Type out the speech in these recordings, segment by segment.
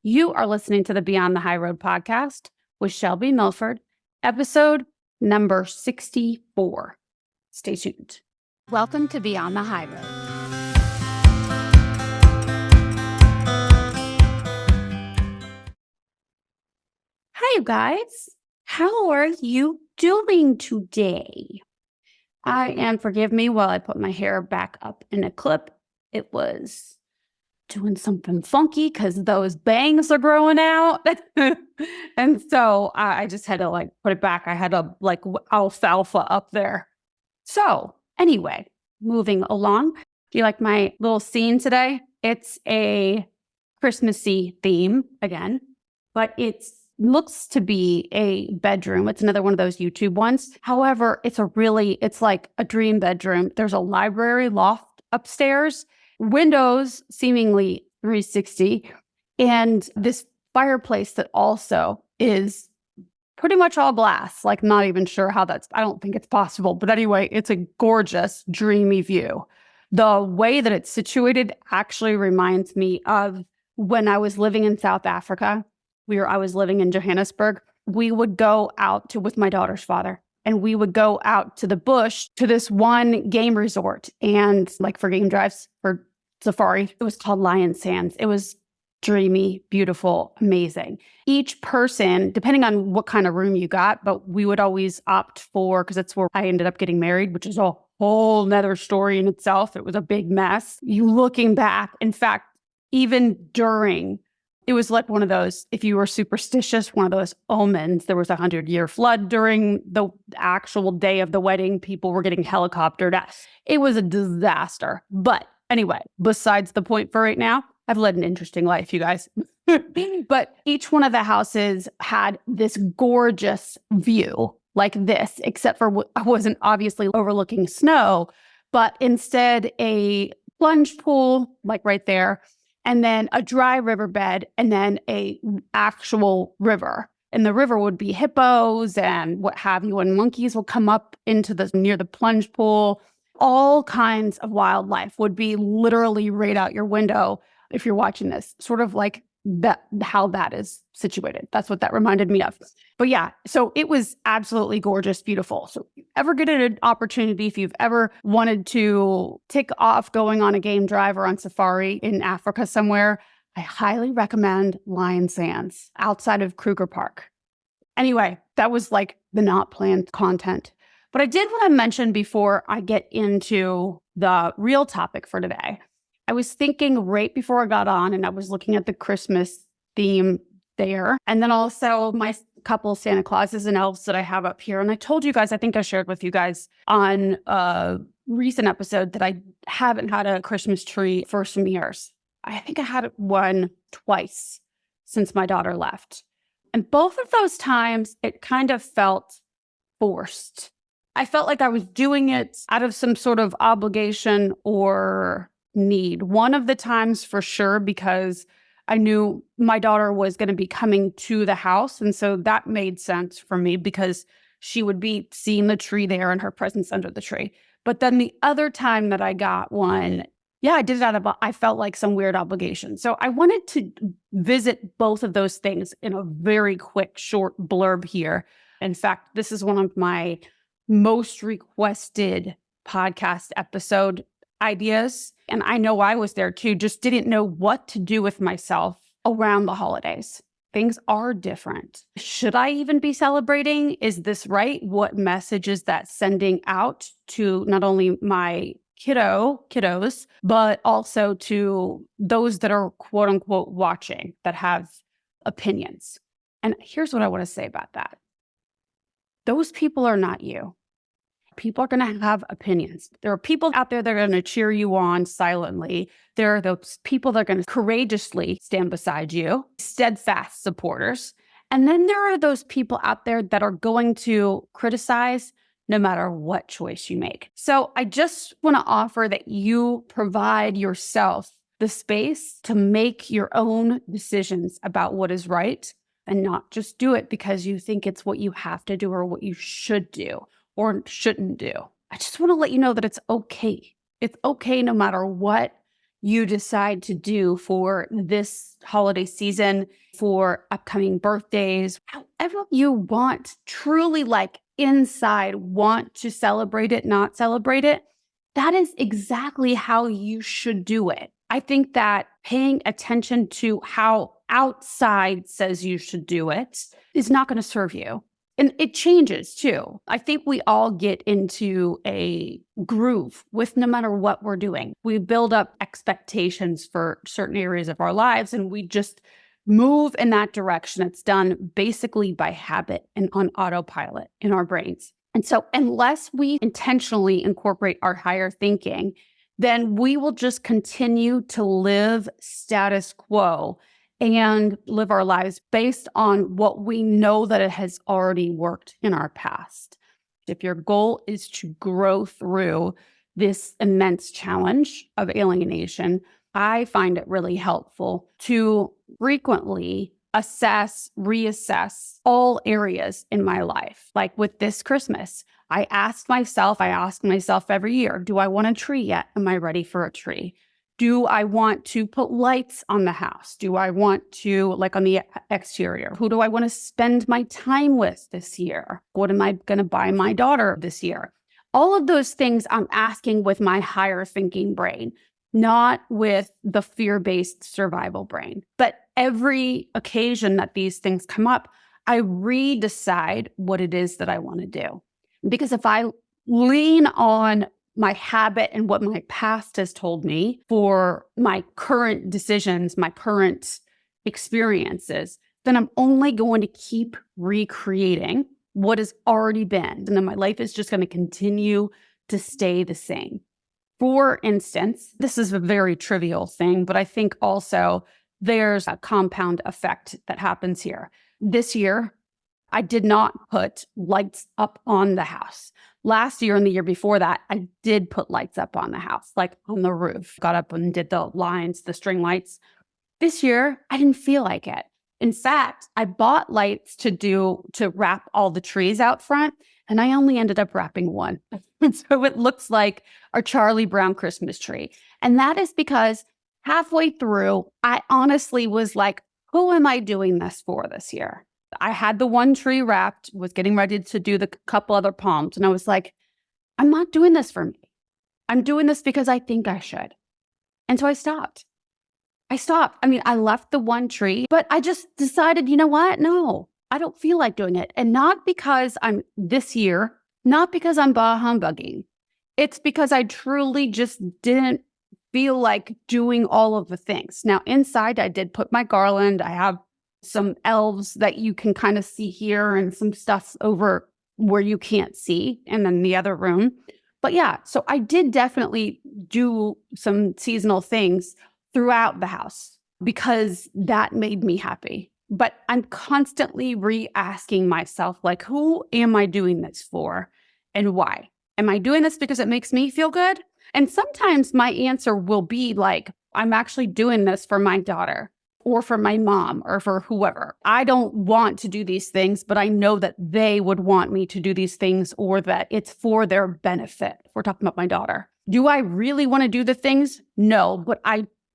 You are listening to the Beyond the High Road podcast with Shelby Milford, episode number 64. Stay tuned. Welcome to Beyond the High Road. Hi, you guys. How are you doing today? Forgive me while I put my hair back up in a clip. It was doing something funky because those bangs are growing out. And so I just had to put it back. I had a alfalfa up there. So anyway, moving along. Do you like my little scene today? It's a Christmassy theme again, but it looks to be a bedroom. It's another one of those YouTube ones. However, it's like a dream bedroom. There's a library loft upstairs, windows seemingly 360, and this fireplace that also is pretty much all glass. Not even sure how I don't think it's possible. But anyway, it's a gorgeous, dreamy view. The way that it's situated actually reminds me of when I was living in South Africa. I was living in Johannesburg. We would go out with my daughter's father, and we would go out to the bush to this one game resort and for game drives for safari. It was called Lion Sands. It was dreamy, beautiful, amazing. Each person, depending on what kind of room you got, but we would always opt for, because that's where I ended up getting married, which is a whole nother story in itself. It was a big mess. Looking back, in fact, even during, it was like one of those, if you were superstitious, one of those omens. There was 100-year flood during the actual day of the wedding. People were getting helicoptered. It was a disaster. But anyway, besides the point for right now, I've led an interesting life, you guys. But each one of the houses had this gorgeous view like this, except for I wasn't obviously overlooking snow, but instead a plunge pool, right there, and then a dry riverbed, and then a actual river. And the river would be hippos and what have you, and monkeys will come up near the plunge pool. All kinds of wildlife would be literally right out your window if you're watching this, sort of like that, how that is situated. That's what that reminded me of. But yeah, so it was absolutely gorgeous, beautiful. So if you ever get an opportunity, if you've ever wanted to tick off going on a game drive or on safari in Africa somewhere, I highly recommend Lion Sands outside of Kruger Park. Anyway, that was the not planned content. But I did want to mention before I get into the real topic for today. I was thinking right before I got on, and I was looking at the Christmas theme there. And then also my couple Santa Clauses and elves that I have up here. And I told you guys, I think I shared with you guys on a recent episode that I haven't had a Christmas tree for some years. I think I had one twice since my daughter left. And both of those times, it kind of felt forced. I felt like I was doing it out of some sort of obligation or need. One of the times for sure, because I knew my daughter was going to be coming to the house. And so that made sense for me because she would be seeing the tree there and her presence under the tree. But then the other time that I got one, I did it I felt like some weird obligation. So I wanted to visit both of those things in a very quick, short blurb here. In fact, this is one of my most requested podcast episode ideas. And I know I was there too, just didn't know what to do with myself around the holidays. Things are different. Should I even be celebrating? Is this right? What message is that sending out to not only my kiddos, but also to those that are quote unquote watching that have opinions? And here's what I want to say about that. Those people are not you. People are going to have opinions. There are people out there that are going to cheer you on silently. There are those people that are going to courageously stand beside you, steadfast supporters. And then there are those people out there that are going to criticize no matter what choice you make. So I just want to offer that you provide yourself the space to make your own decisions about what is right and not just do it because you think it's what you have to do or what you should do or shouldn't do. I just want to let you know that it's okay. It's okay no matter what you decide to do for this holiday season, for upcoming birthdays, however you want, truly like inside want to celebrate it, not celebrate it, that is exactly how you should do it. I think that paying attention to how outside says you should do it is not going to serve you. And it changes too. I think we all get into a groove with no matter what we're doing. We build up expectations for certain areas of our lives and we just move in that direction. It's done basically by habit and on autopilot in our brains. And so unless we intentionally incorporate our higher thinking, then we will just continue to live status quo and live our lives based on what we know that it has already worked in our past. If your goal is to grow through this immense challenge of alienation, I find it really helpful to frequently assess, reassess all areas in my life. Like with this Christmas, I ask myself every year, do I want a tree yet? Am I ready for a tree? Do I want to put lights on the house? Do I want to, like on the exterior? Who do I want to spend my time with this year? What am I going to buy my daughter this year? All of those things I'm asking with my higher thinking brain, not with the fear-based survival brain. But every occasion that these things come up, I redecide what it is that I want to do. Because if I lean on my habit and what my past has told me for my current decisions, my current experiences, then I'm only going to keep recreating what has already been. And then my life is just going to continue to stay the same. For instance, this is a very trivial thing, but I think also there's a compound effect that happens here. This year, I did not put lights up on the house. Last year and the year before that, I did put lights up on the house, like on the roof. Got up and did the lines, the string lights. This year, I didn't feel like it. In fact, I bought lights to wrap all the trees out front, and I only ended up wrapping one. And so it looks like our Charlie Brown Christmas tree. And that is because halfway through, I honestly was like, who am I doing this for this year? I had the one tree wrapped, was getting ready to do the couple other palms. And I was like, I'm not doing this for me. I'm doing this because I think I should. And so I stopped. I mean, I left the one tree, but I just decided, you know what? No, I don't feel like doing it. And not because I'm this year, not because I'm bah humbugging. It's because I truly just didn't feel like doing all of the things. Now, inside, I did put my garland. I have some elves that you can kind of see here and some stuff over where you can't see, and then the other room. But yeah, so I did definitely do some seasonal things throughout the house because that made me happy. But I'm constantly re-asking myself, like, who am I doing this for and why? Am I doing this because it makes me feel good? And sometimes my answer will be like, I'm actually doing this for my daughter or for my mom or for whoever. I don't want to do these things, but I know that they would want me to do these things or that it's for their benefit. If we're talking about my daughter. Do I really want to do the things? No, but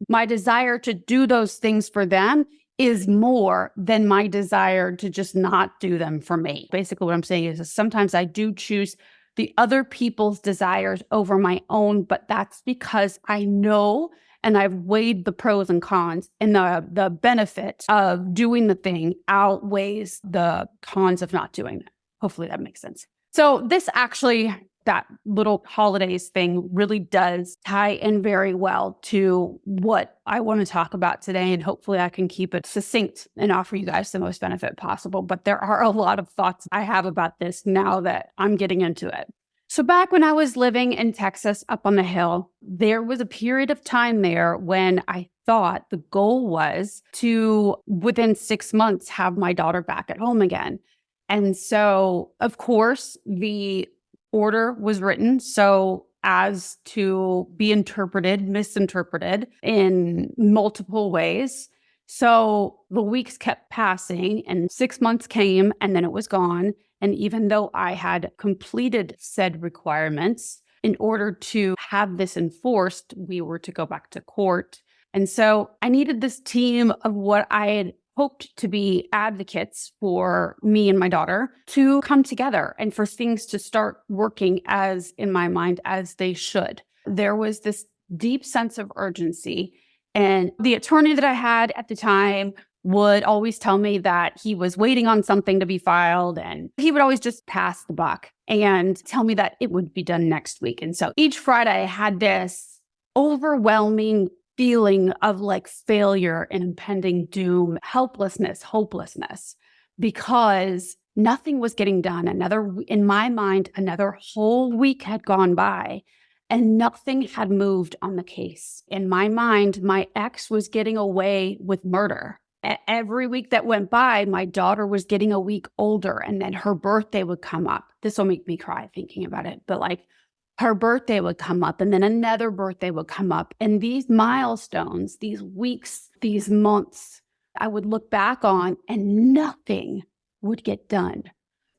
my desire to do those things for them is more than my desire to just not do them for me. Basically, what I'm saying is sometimes I do choose the other people's desires over my own, but that's because I know and I've weighed the pros and cons, and the benefit of doing the thing outweighs the cons of not doing it. Hopefully that makes sense. So this actually, that little holidays thing really does tie in very well to what I want to talk about today. And hopefully I can keep it succinct and offer you guys the most benefit possible. But there are a lot of thoughts I have about this now that I'm getting into it. So back when I was living in Texas up on the hill, there was a period of time there when I thought the goal was to, within 6 months, have my daughter back at home again. And so, of course, the order was written so as to be misinterpreted in multiple ways. So the weeks kept passing and 6 months came and then it was gone. And even though I had completed said requirements, in order to have this enforced, we were to go back to court. And so I needed this team of what I had hoped to be advocates for me and my daughter to come together and for things to start working as, in my mind, as they should. There was this deep sense of urgency. And the attorney that I had at the time would always tell me that he was waiting on something to be filed, and he would always just pass the buck and tell me that it would be done next week. And so each Friday I had this overwhelming feeling of like failure and impending doom, helplessness, hopelessness, because nothing was getting done. In my mind, another whole week had gone by and nothing had moved on the case. In my mind, my ex was getting away with murder. Every week that went by, my daughter was getting a week older, and then her birthday would come up. This will make me cry thinking about it, but like her birthday would come up, and then another birthday would come up. And these milestones, these weeks, these months, I would look back on and nothing would get done.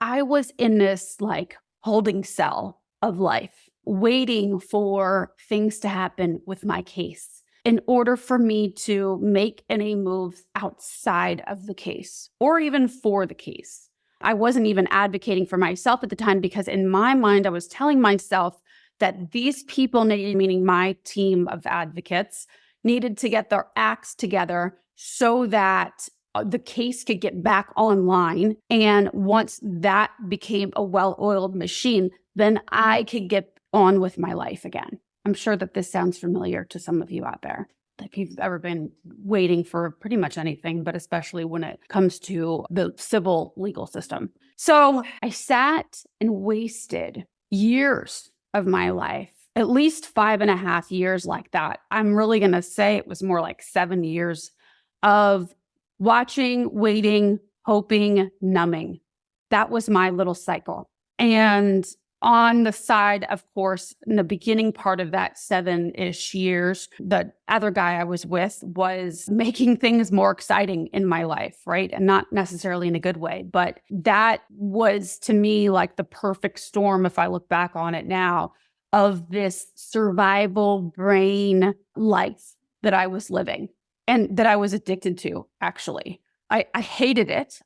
I was in this like holding cell of life, waiting for things to happen with my case in order for me to make any moves outside of the case or even for the case. I wasn't even advocating for myself at the time because in my mind, I was telling myself that these people needed, meaning my team of advocates, needed to get their acts together so that the case could get back online. And once that became a well-oiled machine, then I could get on with my life again. I'm sure that this sounds familiar to some of you out there. If you've ever been waiting for pretty much anything, but especially when it comes to the civil legal system. So I sat and wasted years of my life, at least 5.5 years like that. I'm really going to say it was more like 7 years of watching, waiting, hoping, numbing. That was my little cycle. And on the side, of course, in the beginning part of that 7-ish years, the other guy I was with was making things more exciting in my life, right? And not necessarily in a good way, but that was to me like the perfect storm, if I look back on it now, of this survival brain life that I was living and that I was addicted to, actually. I hated it.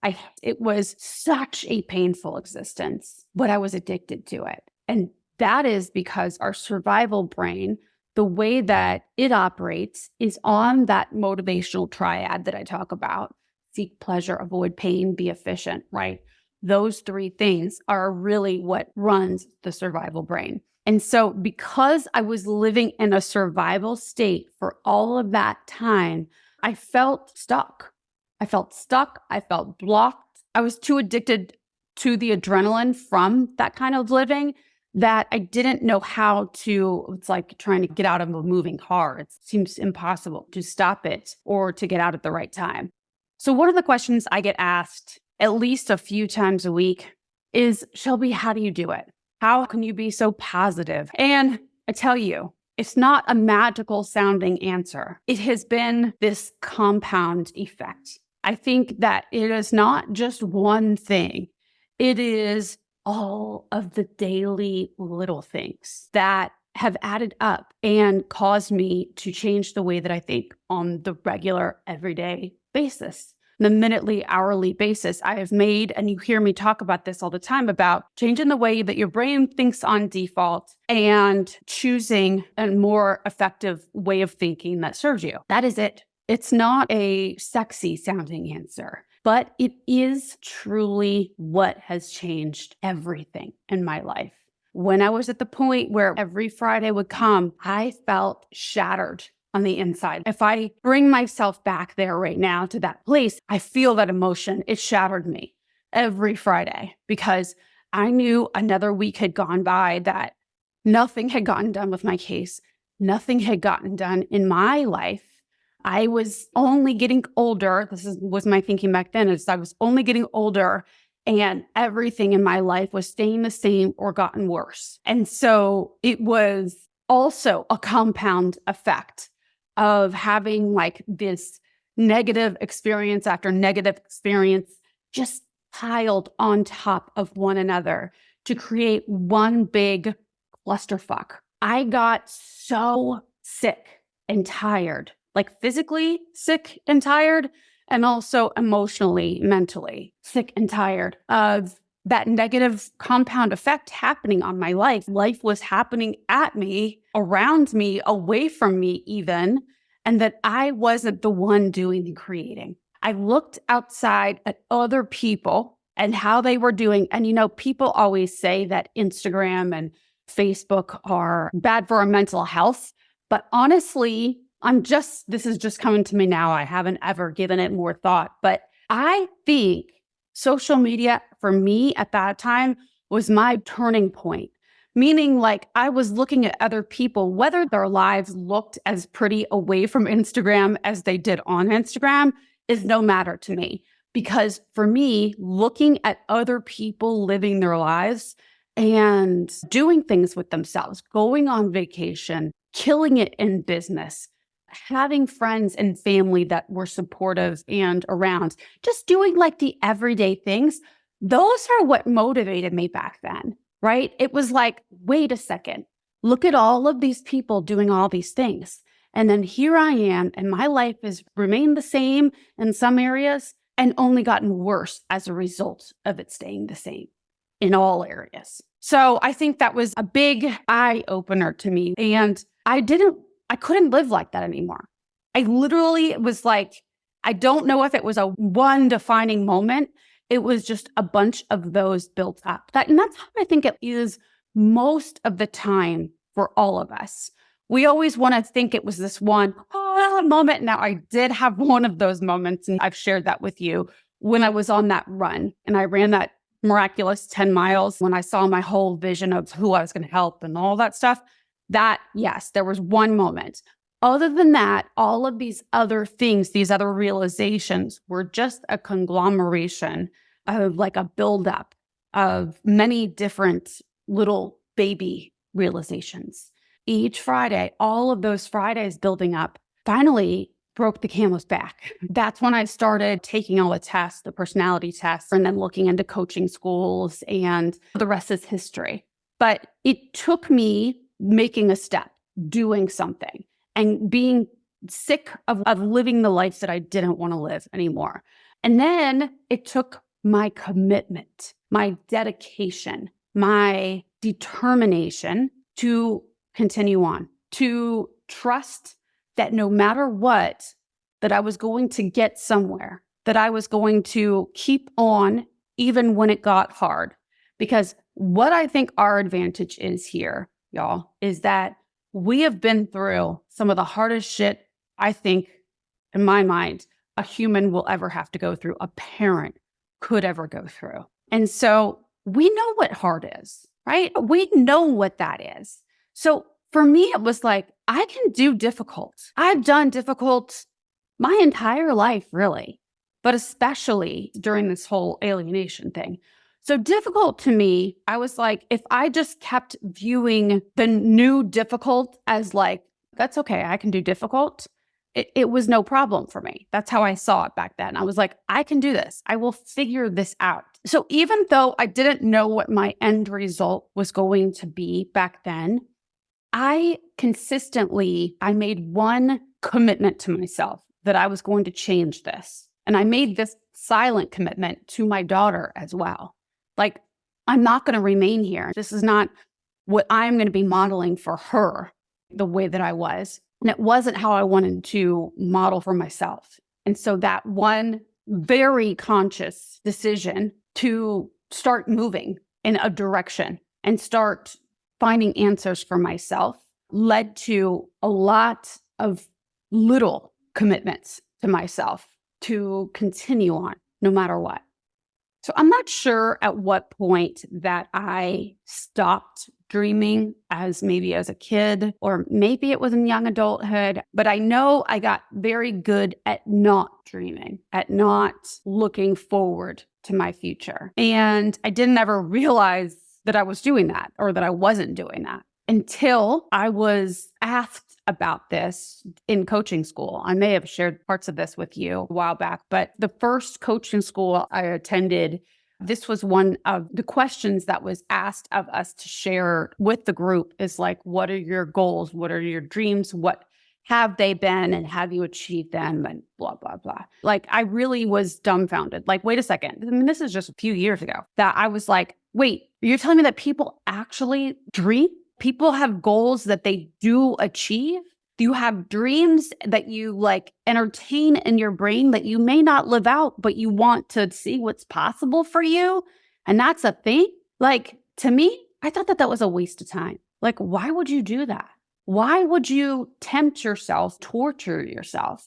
It was such a painful existence, but I was addicted to it. And that is because our survival brain, the way that it operates is on that motivational triad that I talk about. Seek pleasure, avoid pain, be efficient, right? Those 3 things are really what runs the survival brain. And so because I was living in a survival state for all of that time, I felt stuck. I felt blocked. I was too addicted to the adrenaline from that kind of living that I didn't know how to, it's like trying to get out of a moving car. It seems impossible to stop it or to get out at the right time. So one of the questions I get asked at least a few times a week is, Shelby, how do you do it? How can you be so positive? And I tell you, it's not a magical sounding answer. It has been this compound effect. I think that it is not just one thing. It is all of the daily little things that have added up and caused me to change the way that I think on the regular, everyday basis. The minutely, hourly basis I have made, and you hear me talk about this all the time, about changing the way that your brain thinks on default and choosing a more effective way of thinking that serves you. That is it. It's not a sexy sounding answer, but it is truly what has changed everything in my life. When I was at the point where every Friday would come, I felt shattered on the inside. If I bring myself back there right now to that place, I feel that emotion. It shattered me every Friday because I knew another week had gone by that nothing had gotten done with my case. Nothing had gotten done in my life. I was only getting older. Was my thinking back then, is I was only getting older and everything in my life was staying the same or gotten worse. And so it was also a compound effect of having like this negative experience after negative experience just piled on top of one another to create one big clusterfuck. I got so sick and tired, like physically sick and tired, and also emotionally, mentally sick and tired of that negative compound effect happening on my life. Life was happening at me, around me, away from me even, and that I wasn't the one doing the creating. I looked outside at other people and how they were doing. And, people always say that Instagram and Facebook are bad for our mental health. But honestly, this is just coming to me now. I haven't ever given it more thought, but I think social media for me at that time was my turning point, meaning like I was looking at other people, whether their lives looked as pretty away from Instagram as they did on Instagram is no matter to me. Because for me, looking at other people living their lives and doing things with themselves, going on vacation, killing it in business, having friends and family that were supportive and around, just doing like the everyday things, those are what motivated me back then, right? It was like, wait a second, look at all of these people doing all these things. And then here I am, and my life has remained the same in some areas and only gotten worse as a result of it staying the same in all areas. So I think that was a big eye opener to me. And I couldn't live like that anymore. I literally was like, I don't know if it was a one defining moment. It was just a bunch of those built up. And that's how I think it is most of the time for all of us. We always want to think it was this one moment. Now, I did have one of those moments, and I've shared that with you when I was on that run. And I ran that miraculous 10 miles when I saw my whole vision of who I was going to help and all that stuff. That, yes, there was one moment. Other than that, all of these other things, these other realizations were just a conglomeration of like a buildup of many different little baby realizations. Each Friday, all of those Fridays building up, finally broke the camel's back. That's when I started taking all the tests, the personality tests, and then looking into coaching schools, and the rest is history. But it took me making a step, doing something, and being sick of living the life that I didn't want to live anymore. And then it took my commitment, my dedication, my determination to continue on, to trust that no matter what, that I was going to get somewhere, that I was going to keep on even when it got hard. Because what I think our advantage is here, y'all, is that we have been through some of the hardest shit, I think, in my mind, a human will ever have to go through, a parent could ever go through. And so we know what hard is, right? We know what that is. So for me, it was like, I can do difficult. I've done difficult my entire life, really, but especially during this whole alienation thing. So difficult to me, I was like, if I just kept viewing the new difficult as like, that's okay, I can do difficult, it was no problem for me. That's how I saw it back then. I was like, I can do this. I will figure this out. So even though I didn't know what my end result was going to be back then, I made one commitment to myself that I was going to change this. And I made this silent commitment to my daughter as well. Like, I'm not going to remain here. This is not what I'm going to be modeling for her the way that I was. And it wasn't how I wanted to model for myself. And so that one very conscious decision to start moving in a direction and start finding answers for myself led to a lot of little commitments to myself to continue on no matter what. So I'm not sure at what point that I stopped dreaming as a kid, or maybe it was in young adulthood, but I know I got very good at not dreaming, at not looking forward to my future. And I didn't ever realize that I was doing that or that I wasn't doing that until I was asked about this in coaching school. I may have shared parts of this with you a while back, but the first coaching school I attended This was one of the questions that was asked of us to share with the group is like, what are your goals? What are your dreams? What have they been and have you achieved them and blah, blah, blah. Like I really was dumbfounded. Like, wait a second. I mean, this is just a few years ago that I was like, wait, you're telling me that people actually dream? People have goals that they do achieve? Do you have dreams that you like entertain in your brain that you may not live out, but you want to see what's possible for you? And that's a thing? Like, to me, I thought that was a waste of time. Like, why would you do that? Why would you tempt yourself, torture yourself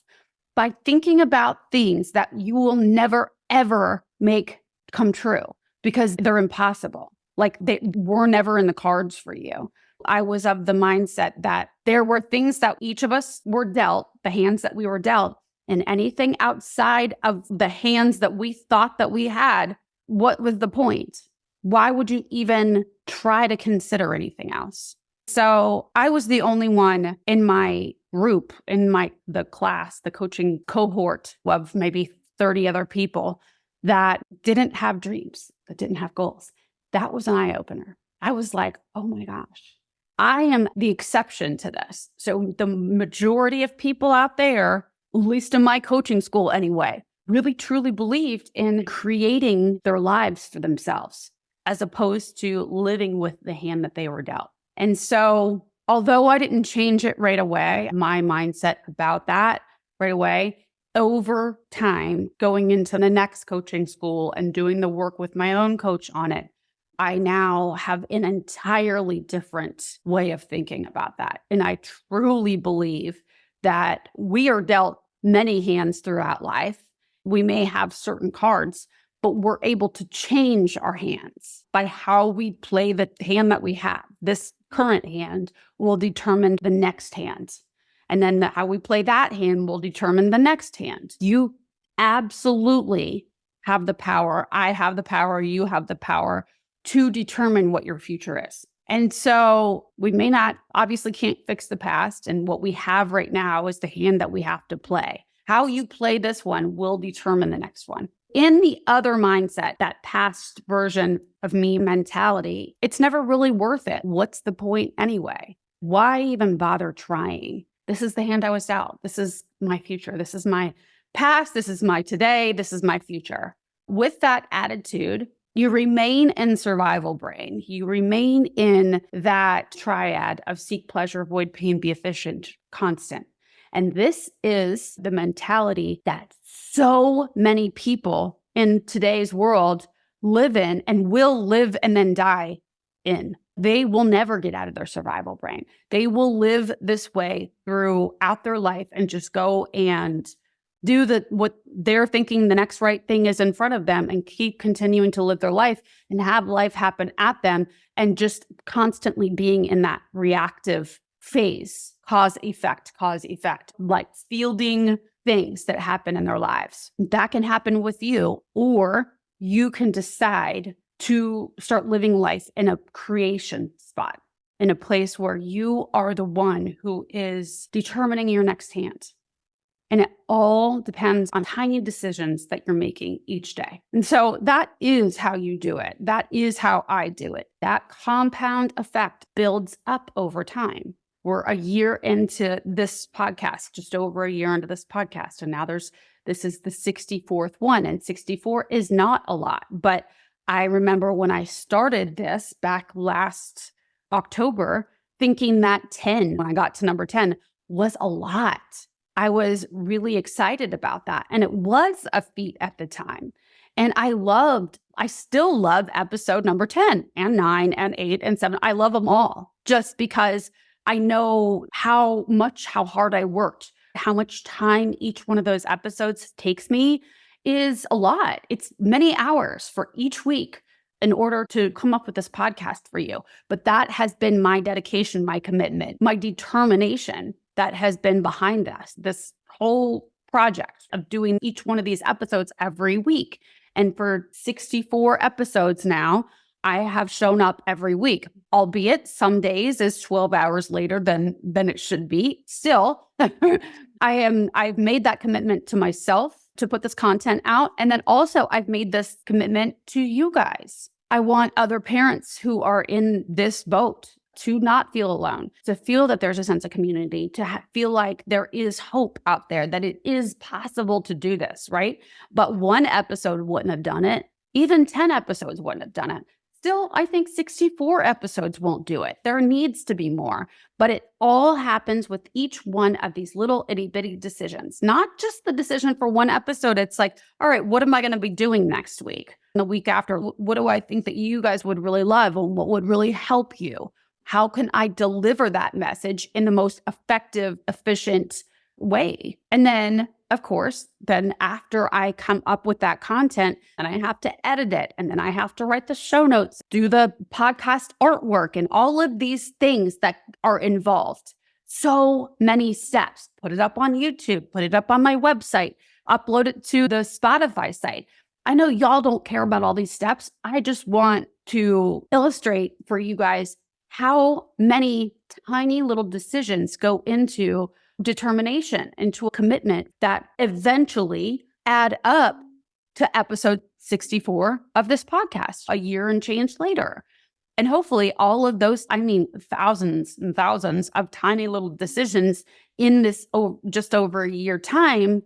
by thinking about things that you will never, ever make come true because they're impossible? Like they were never in the cards for you. I was of the mindset that there were things that each of us were dealt, the hands that we were dealt, and anything outside of the hands that we thought that we had, what was the point? Why would you even try to consider anything else? So I was the only one in my group, in the class, the coaching cohort of maybe 30 other people that didn't have dreams, that didn't have goals. That was an eye-opener. I was like, oh my gosh, I am the exception to this. So the majority of people out there, at least in my coaching school anyway, really truly believed in creating their lives for themselves as opposed to living with the hand that they were dealt. And so although I didn't change it right away, my mindset about that right away, over time, going into the next coaching school and doing the work with my own coach on it, I now have an entirely different way of thinking about that. And I truly believe that we are dealt many hands throughout life. We may have certain cards, but we're able to change our hands by how we play the hand that we have. This current hand will determine the next hand. And then how we play that hand will determine the next hand. You absolutely have the power. I have the power. You have the power to determine what your future is. And so we may not, obviously can't fix the past. And what we have right now is the hand that we have to play. How you play this one will determine the next one. In the other mindset, that past version of me mentality, it's never really worth it. What's the point anyway? Why even bother trying? This is the hand I was dealt. This is my future. This is my past. This is my today. This is my future. With that attitude, you remain in survival brain. You remain in that triad of seek pleasure, avoid pain, be efficient, constant. And this is the mentality that so many people in today's world live in and will live and then die in. They will never get out of their survival brain. They will live this way throughout their life and just go and do what they're thinking the next right thing is in front of them and keep continuing to live their life and have life happen at them and just constantly being in that reactive phase, cause, effect, like fielding things that happen in their lives. That can happen with you, or you can decide to start living life in a creation spot, in a place where you are the one who is determining your next hand. And it all depends on tiny decisions that you're making each day. And so that is how you do it. That is how I do it. That compound effect builds up over time. We're a year into this podcast, just over a year into this podcast. And now this is the 64th one. And 64 is not a lot. But I remember when I started this back last October, thinking that 10, when I got to number 10, was a lot. I was really excited about that. And it was a feat at the time. And I still love episode number 10 and 9 and 8 and 7. I love them all just because I know how hard I worked, how much time each one of those episodes takes me is a lot. It's many hours for each week in order to come up with this podcast for you. But that has been my dedication, my commitment, my determination that has been behind this whole project of doing each one of these episodes every week. And for 64 episodes now, I have shown up every week, albeit some days is 12 hours later than it should be. Still, I've made that commitment to myself to put this content out. And then also I've made this commitment to you guys. I want other parents who are in this boat to not feel alone, to feel that there's a sense of community, to feel like there is hope out there, that it is possible to do this, right? But one episode wouldn't have done it. Even 10 episodes wouldn't have done it. Still, I think 64 episodes won't do it. There needs to be more, but it all happens with each one of these little itty bitty decisions, not just the decision for one episode. It's like, all right, what am I going to be doing next week? And the week after, what do I think that you guys would really love and what would really help you? How can I deliver that message in the most effective, efficient way? And then, of course, then after I come up with that content and I have to edit it, and then I have to write the show notes, do the podcast artwork, and all of these things that are involved. So many steps. Put it up on YouTube, put it up on my website, upload it to the Spotify site. I know y'all don't care about all these steps. I just want to illustrate for you guys how many tiny little decisions go into determination, into a commitment that eventually add up to episode 64 of this podcast a year and change later. And hopefully all of those, thousands and thousands of tiny little decisions in this just over a year time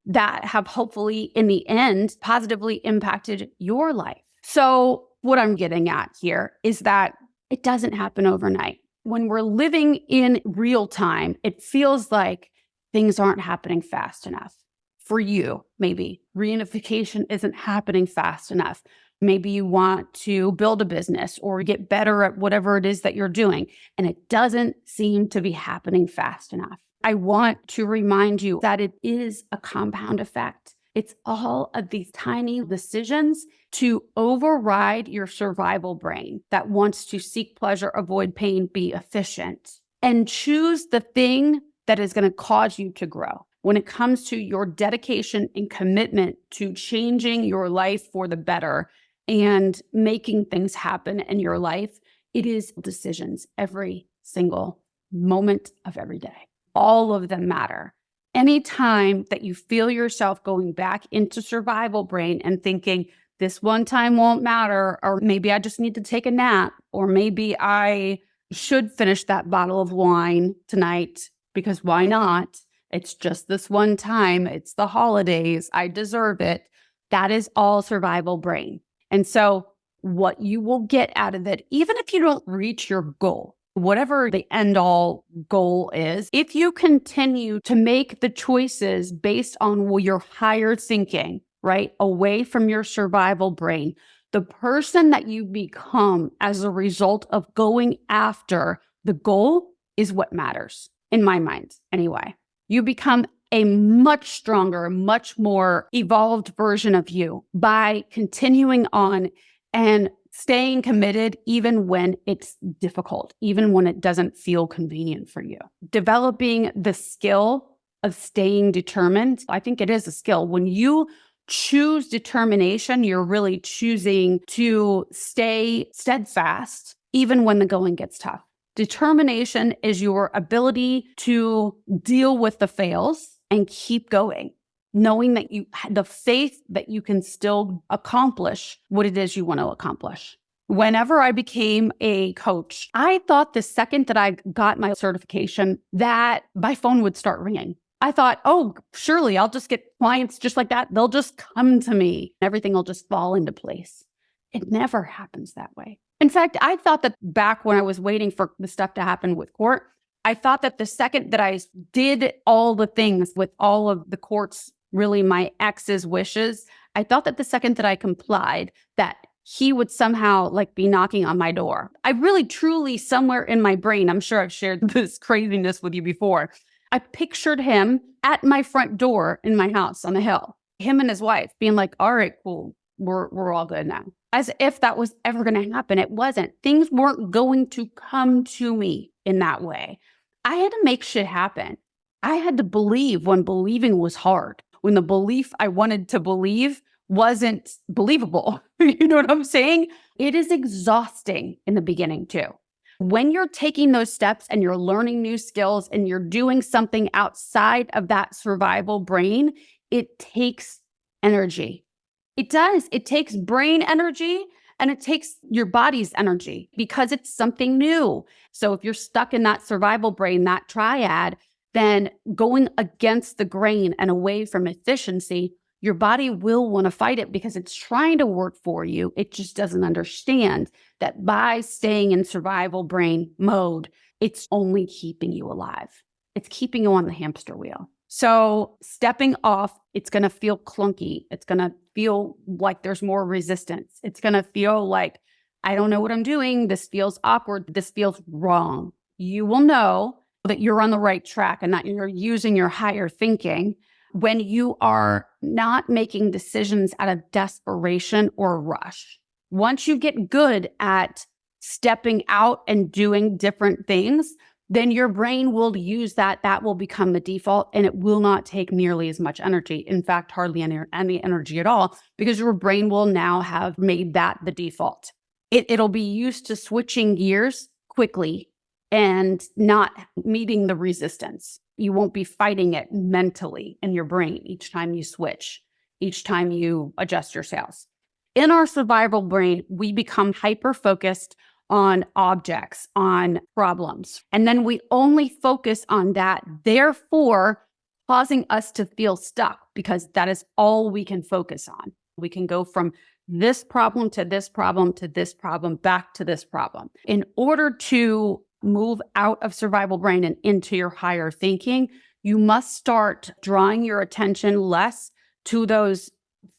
that have hopefully in the end positively impacted your life. So what I'm getting at here is that it doesn't happen overnight. When we're living in real time, it feels like things aren't happening fast enough. For you, maybe reunification isn't happening fast enough. Maybe you want to build a business or get better at whatever it is that you're doing, and it doesn't seem to be happening fast enough. I want to remind you that it is a compound effect. It's all of these tiny decisions to override your survival brain that wants to seek pleasure, avoid pain, be efficient, and choose the thing that is going to cause you to grow. When it comes to your dedication and commitment to changing your life for the better and making things happen in your life, it is decisions every single moment of every day. All of them matter. Anytime that you feel yourself going back into survival brain and thinking, this one time won't matter, or maybe I just need to take a nap, or maybe I should finish that bottle of wine tonight because why not? It's just this one time. It's the holidays. I deserve it. That is all survival brain. And so what you will get out of it, even if you don't reach your goal, whatever the end all goal is, if you continue to make the choices based on your higher thinking, right, away from your survival brain, the person that you become as a result of going after the goal is what matters, in my mind, anyway. You become a much stronger, much more evolved version of you by continuing on and staying committed even when it's difficult, even when it doesn't feel convenient for you. Developing the skill of staying determined, I think it is a skill. When you choose determination, you're really choosing to stay steadfast even when the going gets tough. Determination is your ability to deal with the fails and keep going, knowing that you the faith that you can still accomplish what it is you want to accomplish. Whenever I became a coach, I thought the second that I got my certification that my phone would start ringing. I thought, oh, surely I'll just get clients just like that. They'll just come to me. Everything will just fall into place. It never happens that way. In fact, I thought that back when I was waiting for the stuff to happen with court, I thought that the second that I did all the things with all of the court's, really my ex's wishes, I thought that the second that I complied, that he would somehow be knocking on my door. I really, truly, somewhere in my brain, I'm sure I've shared this craziness with you before, I pictured him at my front door in my house on the hill, him and his wife being like, all right, cool, we're all good now. As if that was ever going to happen. It wasn't. Things weren't going to come to me in that way. I had to make shit happen. I had to believe when believing was hard, when the belief I wanted to believe wasn't believable. You know what I'm saying? It is exhausting in the beginning too. When you're taking those steps and you're learning new skills and you're doing something outside of that survival brain, it takes energy. It does. It takes brain energy and it takes your body's energy because it's something new. So if you're stuck in that survival brain, that triad, then going against the grain and away from efficiency, your body will want to fight it because it's trying to work for you. It just doesn't understand that by staying in survival brain mode, it's only keeping you alive. It's keeping you on the hamster wheel. So stepping off, it's going to feel clunky. It's going to feel like there's more resistance. It's going to feel like, I don't know what I'm doing. This feels awkward. This feels wrong. You will know that you're on the right track and that you're using your higher thinking when you are not making decisions out of desperation or rush. Once you get good at stepping out and doing different things, then your brain will use that. That will become the default and it will not take nearly as much energy. In fact, hardly any energy at all, because your brain will now have made that the default. It'll be used to switching gears quickly and not meeting the resistance. You won't be fighting it mentally in your brain each time you switch, each time you adjust your sails. In our survival brain, we become hyper-focused on objects, on problems. And then we only focus on that, therefore causing us to feel stuck because that is all we can focus on. We can go from this problem to this problem to this problem, back to this problem. In order to move out of survival brain and into your higher thinking, you must start drawing your attention less to those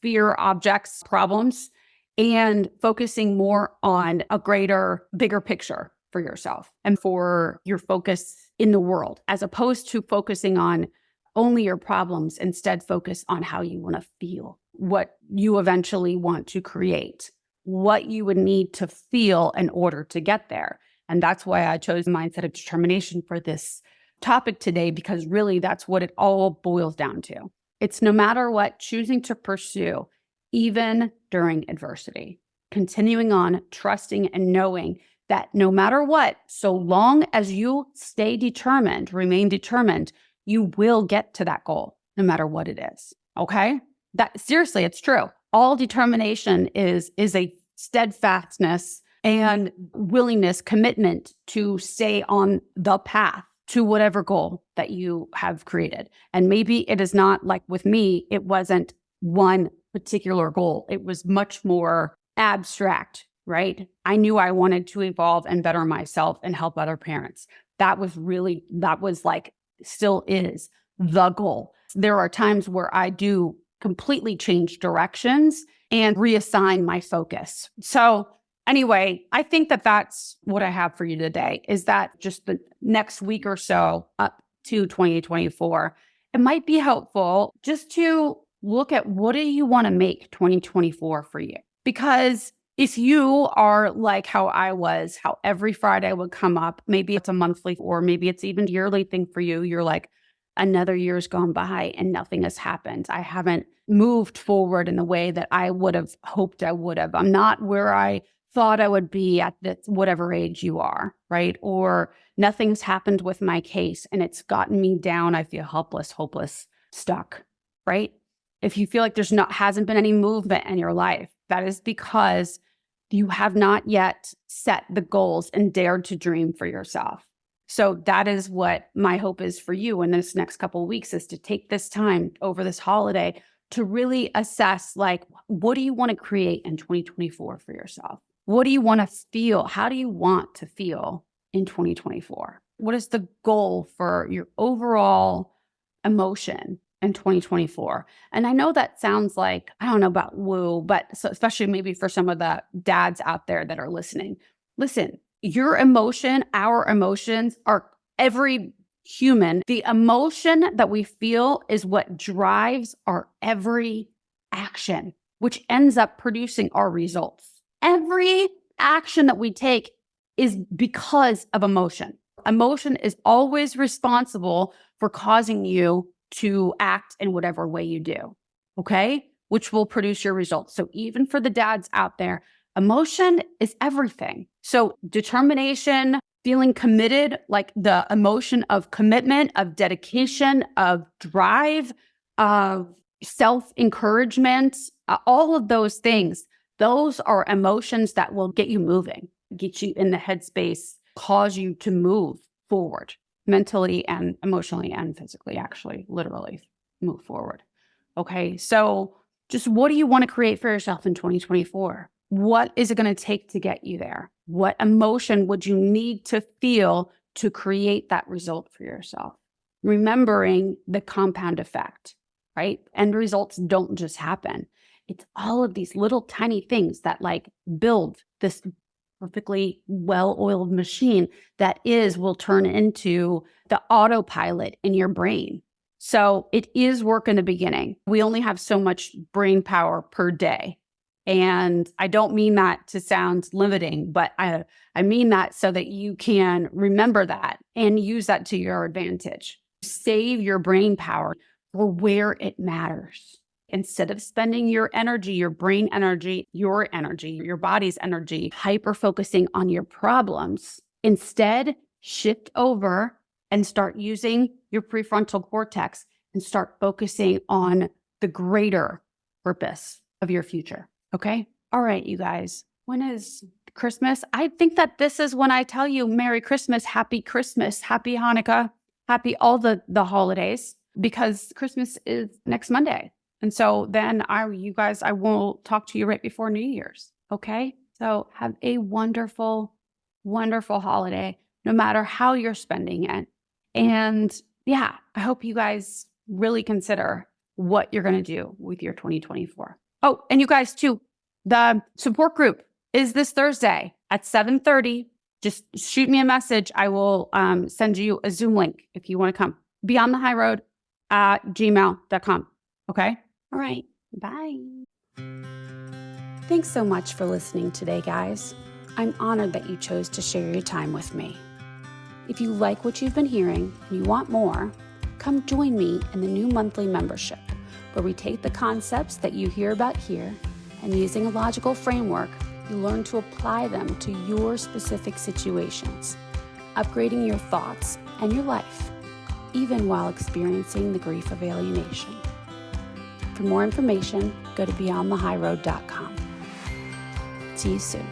fear objects, problems, and focusing more on a greater, bigger picture for yourself and for your focus in the world, as opposed to focusing on only your problems. Instead, focus on how you want to feel, what you eventually want to create, what you would need to feel in order to get there. And that's why I chose mindset of determination for this topic today, because really that's what it all boils down to. It's no matter what, choosing to pursue, even during adversity, continuing on, trusting and knowing that no matter what, so long as you stay determined, remain determined, you will get to that goal, no matter what it is. Okay? That seriously, it's true. All determination is a steadfastness and willingness, commitment to stay on the path to whatever goal that you have created. And maybe it is not like with me, it wasn't one particular goal. It was much more abstract, right? I knew I wanted to evolve and better myself and help other parents. That was like, still is the goal. There are times where I do completely change directions and reassign my focus. So anyway, I think that that's what I have for you today, is that just the next week or so up to 2024, it might be helpful just to look at what do you want to make 2024 for you? Because if you are like how I was, how every Friday would come up, maybe it's a monthly or maybe it's even a yearly thing for you. You're like, another year's gone by and nothing has happened. I haven't moved forward in the way that I would have hoped I would have. I'm not where I thought I would be at this, whatever age you are, right? Or nothing's happened with my case and it's gotten me down. I feel helpless, hopeless, stuck, right? If you feel like hasn't been any movement in your life, that is because you have not yet set the goals and dared to dream for yourself. So that is what my hope is for you in this next couple of weeks, is to take this time over this holiday to really assess, like, what do you want to create in 2024 for yourself? What do you want to feel? How do you want to feel in 2024? What is the goal for your overall emotion in 2024? And I know that sounds like, I don't know about woo, but especially maybe for some of the dads out there that are listening. Listen, your emotion, our emotions are every human. The emotion that we feel is what drives our every action, which ends up producing our results. Every action that we take is because of emotion. Emotion is always responsible for causing you to act in whatever way you do, okay? Which will produce your results. So even for the dads out there, emotion is everything. So determination, feeling committed, like the emotion of commitment, of dedication, of drive, of self-encouragement, all of those things. Those are emotions that will get you moving, get you in the headspace, cause you to move forward mentally and emotionally and physically, actually, literally move forward. Okay. So just what do you want to create for yourself in 2024? What is it going to take to get you there? What emotion would you need to feel to create that result for yourself? Remembering the compound effect, right? End results don't just happen. It's all of these little tiny things that like build this perfectly well-oiled machine that will turn into the autopilot in your brain. So it is work in the beginning. We only have so much brain power per day. And I don't mean that to sound limiting, but I mean that so that you can remember that and use that to your advantage. Save your brain power for where it matters. Instead of spending your energy, your brain energy, your body's energy, hyper focusing on your problems, instead shift over and start using your prefrontal cortex and start focusing on the greater purpose of your future. Okay? All right, you guys. When is Christmas? I think that this is when I tell you Merry Christmas, Happy Hanukkah, happy all the holidays, because Christmas is next Monday. And so then I will talk to you right before New Year's. Okay? So have a wonderful, wonderful holiday, no matter how you're spending it. And yeah, I hope you guys really consider what you're going to do with your 2024. Oh, and you guys too, the support group is this Thursday at 7:30. Just shoot me a message. I will send you a Zoom link if you want to come. beyondthehighroad@gmail.com. Okay? All right. Bye. Thanks so much for listening today, guys. I'm honored that you chose to share your time with me. If you like what you've been hearing and you want more, come join me in the new monthly membership, where we take the concepts that you hear about here and, using a logical framework, you learn to apply them to your specific situations, upgrading your thoughts and your life, even while experiencing the grief of alienation. For more information, go to beyondthehighroad.com. See you soon.